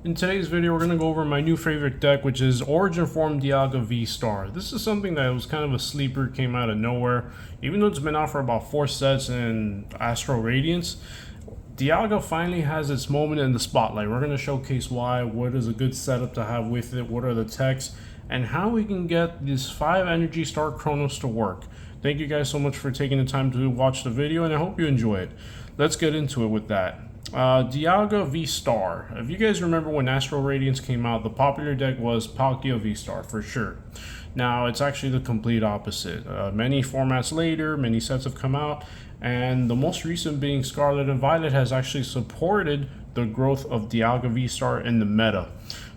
In today's video, we're going to go over my new favorite deck, which is Origin Forme Dialga VStar. This is something that was kind of a sleeper, came out of nowhere. Even though it's been out for about 4 sets in Astral Radiance, Dialga finally has its moment in the spotlight. We're going to showcase why, what is a good setup to have with it, what are the techs, and how we can get this 5 Energy Star Chronos to work. Thank you guys so much for taking the time to watch the video, and I hope you enjoy it. Let's get into it with that. Dialga VStar. If you guys remember when Astral Radiance came out, the popular deck was Palkia VStar for sure. Now it's actually the complete opposite. Many formats later, many sets have come out, and the most recent being Scarlet and Violet has actually supported the growth of Dialga VStar in the meta.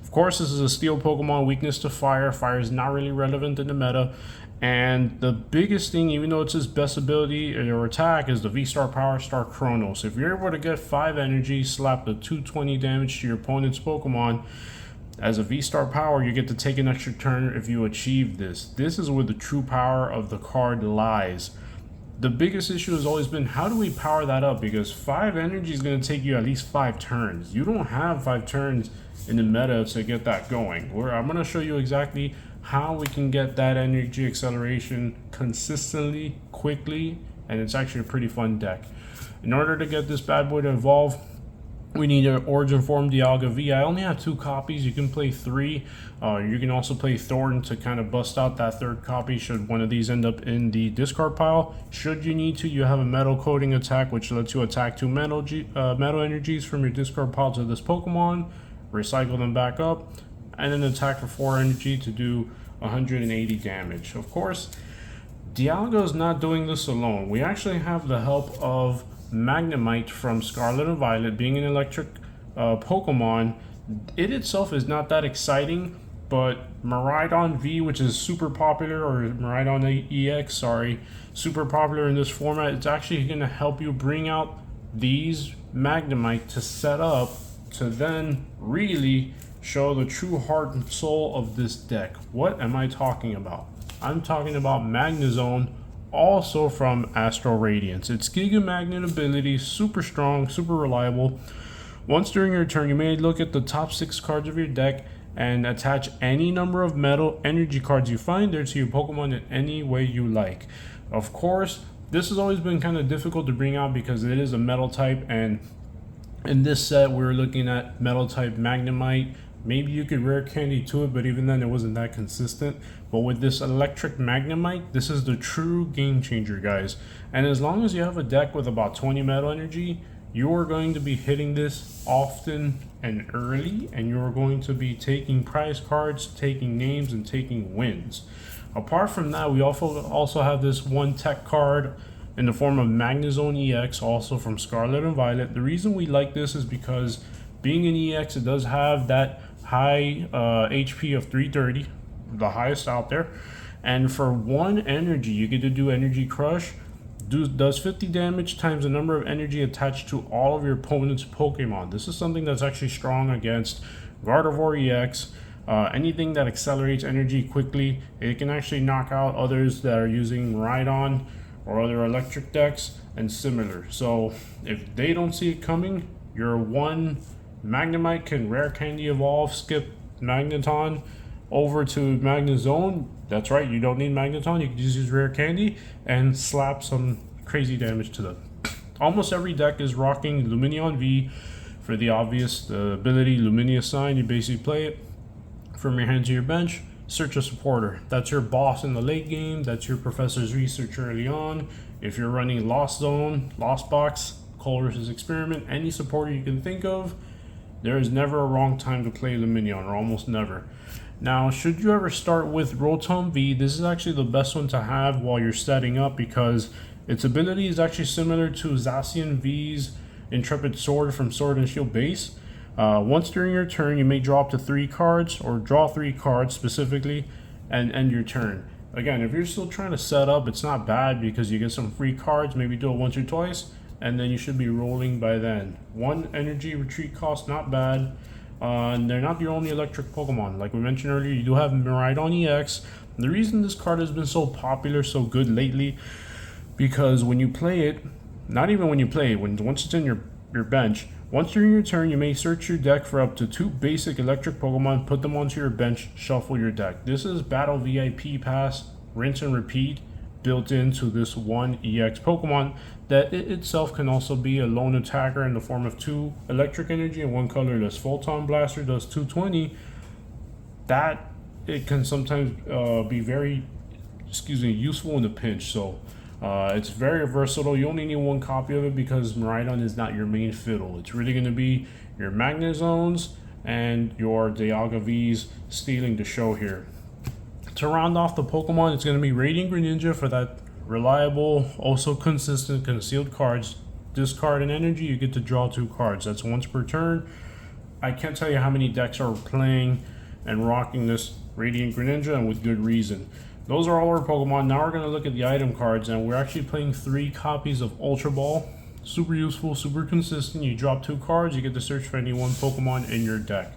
Of course, this is a steel Pokemon, weakness to fire. Fire is not really relevant in the meta. And the biggest thing, even though it's his best ability or attack, is the V-Star Power Star Chronos. If you're able to get 5 energy, slap the 220 damage to your opponent's Pokemon as a V-Star Power, you get to take an extra turn if you achieve this. This is where the true power of the card lies. The biggest issue has always been, how do we power that up? Because 5 energy is going to take you at least 5 turns. You don't have 5 turns in the meta to get that going. I'm going to show you exactly how we can get that energy acceleration consistently, quickly, and it's actually a pretty fun deck. In order to get this bad boy to evolve, we need an Origin Forme Dialga V. I only have 2 copies. You can play 3. You can also play Thornton to kind of bust out that 3rd copy should one of these end up in the discard pile. Should you need to, you have a metal coating attack, which lets you attack 2 metal energies from your discard pile to this Pokemon, recycle them back up, and then attack for 4 energy to do 180 damage. Of course, Dialga is not doing this alone. We actually have the help of Magnemite from Scarlet and Violet. Being an electric Pokemon, it itself is not that exciting, but Miraidon V, which is super popular, or Miraidon EX, sorry, super popular in this format, it's actually going to help you bring out these Magnemite to set up to then really show the true heart and soul of this deck. What am I talking about? I'm talking about Magnezone, also from Astral Radiance. Its Giga Magnet ability, super strong, super reliable. Once during your turn, you may look at the top 6 cards of your deck and attach any number of metal energy cards you find there to your Pokemon in any way you like. Of course, this has always been kind of difficult to bring out because it is a metal type, and in this set we're looking at metal type Magnemite. Maybe you could rare candy to it, but even then it wasn't that consistent. But with this electric Magnemite, this is the true game changer, guys. And as long as you have a deck with about 20 metal energy, you are going to be hitting this often and early, and you're going to be taking prize cards, taking names, and taking wins. Apart from that, we also have this one tech card in the form of Magnezone EX, also from Scarlet and Violet. The reason we like this is because being an EX, it does have that high HP of 330, the highest out there, and for 1 energy you get to do Energy Crush. Does 50 damage times the number of energy attached to all of your opponent's Pokemon. This is something that's actually strong against Gardevoir EX, anything that accelerates energy quickly. It can actually knock out others that are using Miraidon or other electric decks and similar. So if they don't see it coming, your 1 Magnemite can rare candy evolve, skip Magneton over to Magnezone. That's right, you don't need Magneton, you can just use rare candy and slap some crazy damage to them. Almost every deck is rocking Lumineon V for the obvious ability Lumineous Sign. You basically play it from your hand to your bench, search a supporter. That's your boss in the late game, that's your Professor's Research early on. If you're running Lost Zone, Lost Box, Colress's Experiment, any supporter you can think of, there is never a wrong time to play Lumineon, or almost never. Now, should you ever start with Rotom V, this is actually the best one to have while you're setting up, because its ability is actually similar to Zacian V's Intrepid Sword from Sword and Shield base. Once during your turn, you may draw up to 3 cards, or draw 3 cards specifically, and end your turn. Again, if you're still trying to set up, it's not bad because you get some free cards, maybe do it once or twice, and then you should be rolling by then. 1 energy retreat cost, not bad. And they're not the only electric Pokemon. Like we mentioned earlier, you do have Miraidon EX. The reason this card has been so popular, so good lately, because when you play it, not even when you play it, once it's in your your bench. Once during your turn, you may search your deck for up to 2 basic electric Pokemon, put them onto your bench, shuffle your deck. This is Battle VIP Pass, rinse and repeat, built into this one EX Pokemon that it itself can also be a lone attacker in the form of 2 electric energy and 1 colorless. Photon Blaster does 220. That it can sometimes be very useful in a pinch. So it's very versatile. You only need 1 copy of it because Miraidon is not your main fiddle. It's really going to be your Magnezones and your Dialga Vs stealing the show here. To round off the Pokemon, it's going to be Radiant Greninja for that reliable, also consistent concealed cards. Discard an energy, you get to draw 2 cards. That's once per turn. I can't tell you how many decks are playing and rocking this Radiant Greninja, and with good reason. Those are all our Pokemon. Now we're going to look at the item cards, and we're actually playing 3 copies of Ultra Ball. Super useful, super consistent. You drop 2 cards, you get to search for any 1 Pokemon in your deck.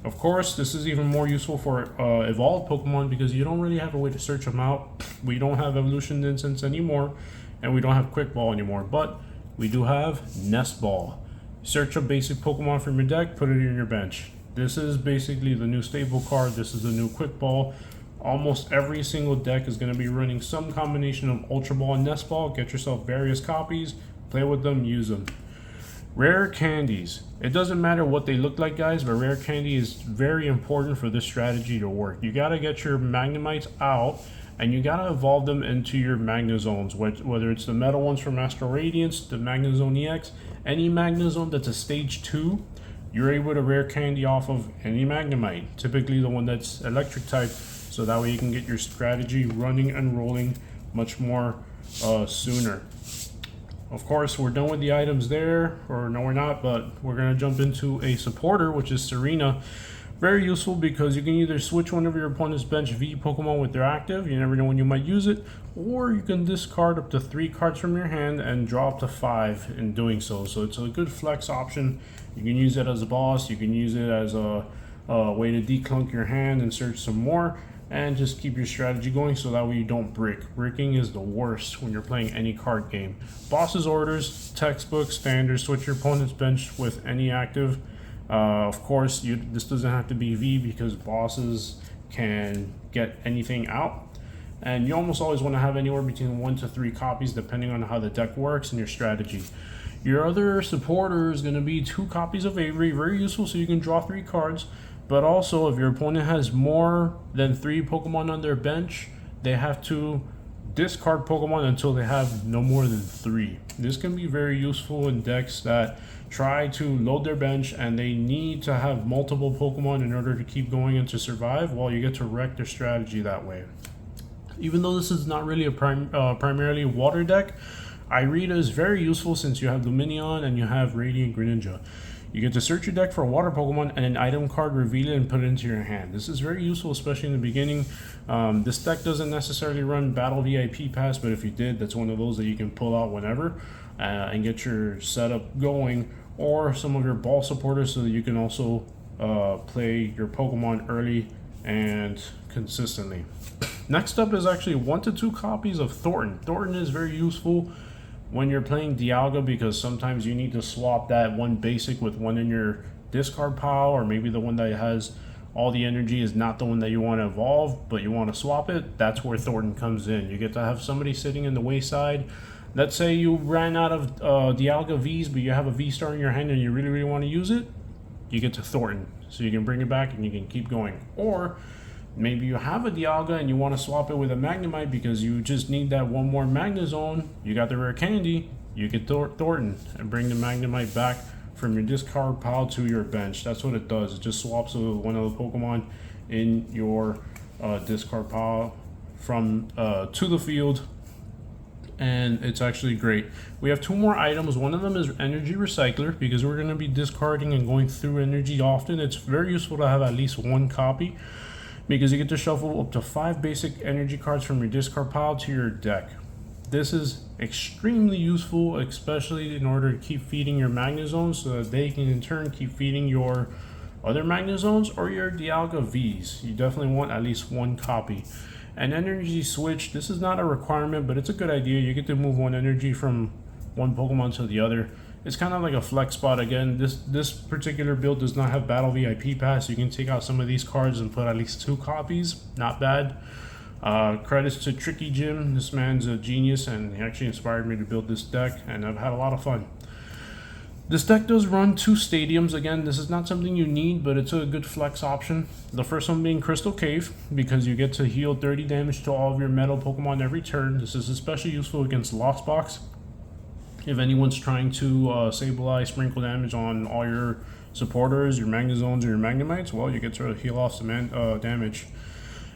Of course, this is even more useful for evolved Pokemon because you don't really have a way to search them out. We don't have Evolution Incense anymore, and we don't have Quick Ball anymore, but we do have Nest Ball. Search a basic Pokemon from your deck, put it in your bench. This is basically the new staple card. This is the new Quick Ball. Almost every single deck is going to be running some combination of Ultra Ball and Nest Ball. Get yourself various copies, play with them, use them. Rare candies. It doesn't matter what they look like, guys, but rare candy is very important for this strategy to work. You got to get your Magnemites out, and you got to evolve them into your Magnezones, whether it's the metal ones from Astral Radiance, the Magnezone EX, any Magnezone that's a stage 2, you're able to rare candy off of any Magnemite, typically the one that's electric type, so that way you can get your strategy running and rolling much more sooner. Of course, we're done with the items there, or no we're not, but we're going to jump into a supporter, which is Serena. Very useful because you can either switch one of your opponent's bench V Pokemon with their active, you never know when you might use it, or you can discard up to 3 cards from your hand and draw up to 5 in doing so. So it's a good flex option. You can use it as a boss, you can use it as a way to declunk your hand and search some more, and just keep your strategy going so that way you don't brick. Bricking is the worst when you're playing any card game. Boss's orders, textbook, standard, switch your opponent's bench with any active. Of course, this doesn't have to be V because bosses can get anything out. And you almost always want to have anywhere between 1 to 3 copies depending on how the deck works and your strategy. Your other supporter is going to be 2 copies of Avery, very useful so you can draw 3 cards. But also, if your opponent has more than 3 Pokemon on their bench, they have to discard Pokemon until they have no more than 3. This can be very useful in decks that try to load their bench and they need to have multiple Pokemon in order to keep going and to survive, while you get to wreck their strategy that way. Even though this is not really a primarily water deck, Irida is very useful since you have Lumineon and you have Radiant Greninja. You get to search your deck for a water Pokemon and an item card, reveal it, and put it into your hand. This is very useful, especially in the beginning. This deck doesn't necessarily run Battle VIP Pass, but if you did, that's one of those that you can pull out whenever and get your setup going, or some of your ball supporters so that you can also play your Pokemon early and consistently. Next up is actually 1 to 2 copies of Thornton. Thornton is very useful when you're playing Dialga because sometimes you need to swap that one basic with one in your discard pile, or maybe the one that has all the energy is not the one that you want to evolve, but you want to swap it. That's where Thornton comes in. You get to have somebody sitting in the wayside. Let's say you ran out of Dialga Vs, but you have a V-Star in your hand and you really want to use it. You get to Thornton, so you can bring it back and you can keep going. Or maybe you have a Dialga and you want to swap it with a Magnemite because you just need that one more Magnezone. You got the rare candy, you get Thornton and bring the Magnemite back from your discard pile to your bench. That's what it does. It just swaps one of the Pokemon in your discard pile from to the field, and it's actually great. We have 2 more items. One of them is Energy Recycler because we're going to be discarding and going through energy often. It's very useful to have at least 1 copy, because you get to shuffle up to 5 basic energy cards from your discard pile to your deck. This is extremely useful, especially in order to keep feeding your Magnezones so that they can in turn keep feeding your other Magnezones or your Dialga Vs. You definitely want at least 1 copy. An energy switch, this is not a requirement, but it's a good idea. You get to move 1 energy from one Pokemon to the other. It's kind of like a flex spot. Again, this particular build does not have Battle VIP Pass. You can take out some of these cards and put at least 2 copies. Not bad. Credits to Tricky Jim. This man's a genius, and he actually inspired me to build this deck, and I've had a lot of fun. This deck does run 2 stadiums. Again, this is not something you need, but it's a good flex option. The first one being Crystal Cave, because you get to heal 30 damage to all of your metal Pokemon every turn. This is especially useful against Lost Box. If anyone's trying to Sableye, sprinkle damage on all your supporters, your Magnezones, or your Magnemites, well, you get to heal off some damage.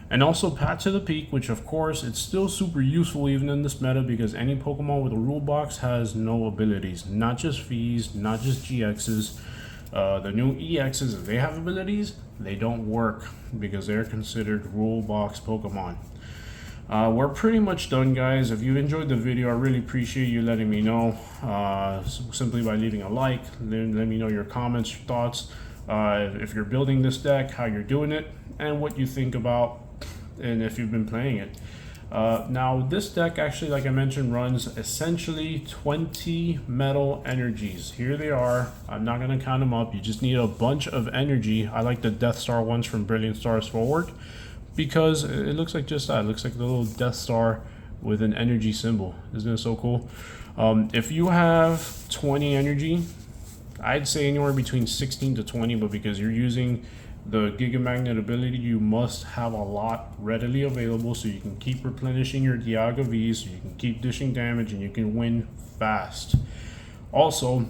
And also Pat to the Peak, which of course it's still super useful even in this meta, because any Pokemon with a rule box has no abilities, not just Vs, not just GXs. The new EXs, if they have abilities, they don't work because they're considered rule box Pokemon. We're pretty much done, guys. If you enjoyed the video, I really appreciate you letting me know, simply by leaving a like. Let me know your comments, your thoughts, if you're building this deck, how you're doing it, and what you think about, and if you've been playing it. Now this deck actually, like I mentioned, runs essentially 20 metal energies. Here they are. I'm not going to count them up. You just need a bunch of energy. I like the Death Star ones from Brilliant Stars Forward, because it looks like just that. It looks like the little Death Star with an energy symbol. Isn't it so cool? If you have 20 energy, I'd say anywhere between 16 to 20, but because you're using the Giga Magnet ability, you must have a lot readily available so you can keep replenishing your Dialga Vs, so you can keep dishing damage, and you can win fast. Also,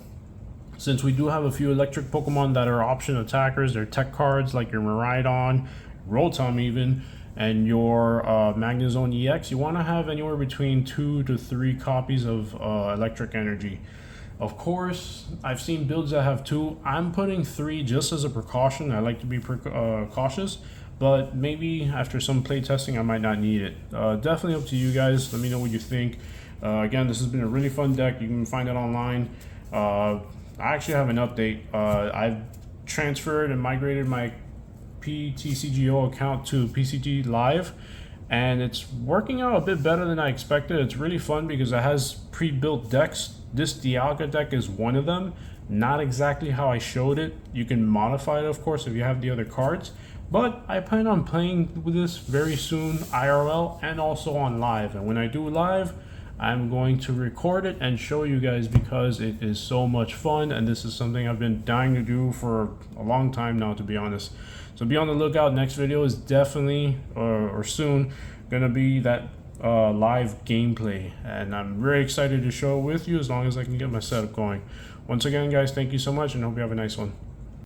since we do have a few electric Pokemon that are option attackers, they're tech cards like your Miraidon, Rotom even, and your Magnezone EX, you want to have anywhere between 2 to 3 copies of electric energy. Of course, I've seen builds that have 2. I'm putting 3 just as a precaution. I like to be cautious, but maybe after some play testing, I might not need it. Definitely up to you guys. Let me know what you think. Again, this has been a really fun deck. You can find it online. I actually have an update. I've transferred and migrated my PTCGO account to PCG Live, and it's working out a bit better than I expected. It's really fun because it has pre-built decks. This Dialga deck is one of them. Not exactly how I showed it. You can modify it, of course, if you have the other cards, but I plan on playing with this very soon, IRL and also on live. And when I do live, I'm going to record it and show you guys, because it is so much fun, and this is something I've been dying to do for a long time now, to be honest. So be on the lookout. Next video is definitely or soon gonna be that live gameplay, and I'm very excited to show it with you, as long as I can get my setup going. Once again, guys, thank you so much, and hope you have a nice one.